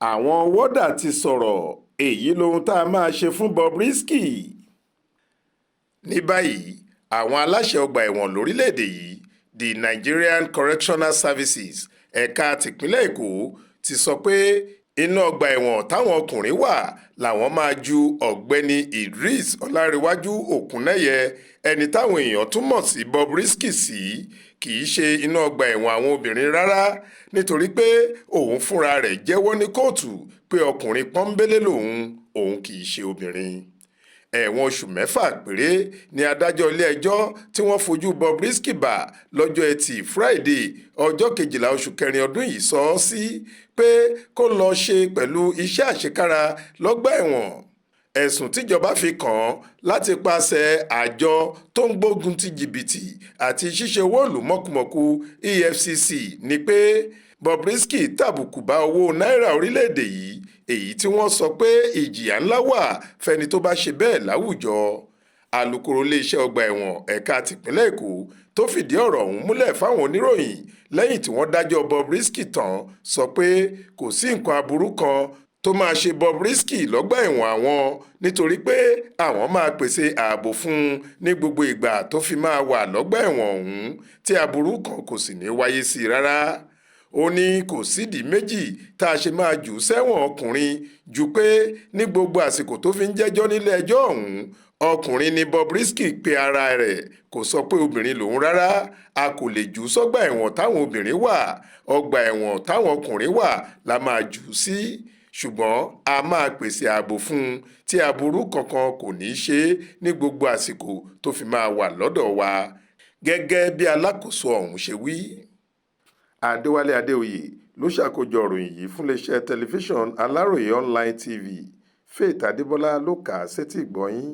àwọn Wọda ti sọ̀rọ̀ èyí lohun tá a máa ṣe fún Bobrisky. Ní báyìí àwọn aláṣẹ ọgbà ẹ̀wọ̀n lórílẹ̀‐èdè yìí the Nigerian Correctional Services ẹ̀ka tìpínlẹ̀ Èkó ti sọ pé inú ọgbà ẹ̀wọ̀n táwọn ọkùnrin wà làwọn máa ju ọ̀gbẹ́ni Idris Ọlárẹ̀wájú Òkúnnẹ́yẹ ẹni táwọn èèyàn tún mọ̀ sí Bobrisky sí kì í ṣe inú ọgbà ẹ̀wọ̀n àwọn obìnrin rárá nítorí pé òun fúnra rẹ̀ jẹ́wọ́ ní kóòtù pé ọkùnrin pọ́nbélé òun kì í ṣe obìnrin. Ẹ̀wọ̀n oṣù 6 péré ni adájọ́ ilé-ẹjọ́ tí wọ́n fojú Bobrisky bá lọ́jọ́ Ẹtì Friday ọjọ́ 12 oṣù kẹrin ọdún yìí sọ ọ́ sí pé kó lọ ṣe pẹ̀lú iṣẹ́ àṣekára lọ́gbà ẹ̀wọ̀n. Ẹ̀sùn tíjọba fi kàn án láti pàṣẹ àjọ tó ń gbógun ti jìbìtì àti ṣíṣe owó ìlú mọ̀kùmọ̀kù EFCC ni pé Bobrisky tàbùkù bá owó náírà orílẹ̀-èdè yìí èyí tí wọ́n sọ pé ìjìyà ńlá wà fẹ́ni tó bá ṣe bẹ́ẹ̀ láwùjọ. Alukoro iléeṣẹ́ ọgbà ẹ̀wọ̀n ẹ̀ka tìpínlẹ̀ Èkó tó fìdí ọ̀rọ̀ ọ̀hún múlẹ̀ fáwọn oníròyìn lẹ́yìn tí wọ́n dájọ́ Bobrisky tán sọ pé kò sí nǹkan aburú kan tó máa ṣe Bobrisky lọ́gbà ẹ̀wọ̀n àwọn nítorí pé àwọn máa pèsè ààbò fún un ní gbogbo ìgbà tó fi máa wà lọ́gbà ẹ̀wọ̀n ọ̀hún tí aburú kan kò sì ní wáyé sí i rárá. Ó ní kò sídìí méjì tá a ṣe máa jù sẹ́wọ̀n ọkùnrin ju pé ní gbogbo àsìkò tó fi ń jẹ́jọ́ nílé ẹjọ́ ọ̀hún ọkùnrin ni Bobrisky pe ara rẹ̀ kò sọ pé obìnrin lòun rárá. A kò lè jù sọ́gbà ẹ̀wọ̀n táwọn obìnrin wà, ọgbà ẹ̀wọ̀n táwọn ọkùnrin wà la máa jù sí ṣùgbọ́n a máa pèsè ààbò fún un tí aburú kankan kò ní í ṣe ní gbogbo àsìkò tó fi máa wà lọ́dọ̀ wa gẹ́gẹ́ bí alákòóso ọ̀hún ṣe wí. Adéwálé Adéoyè ló ṣàkójọ ìròyìn yìí fún iléeṣẹ́ tẹlifíṣàn Aláròye online TV. Faith Adébọ́lá ló kà á sétí ìgbọ́ yín.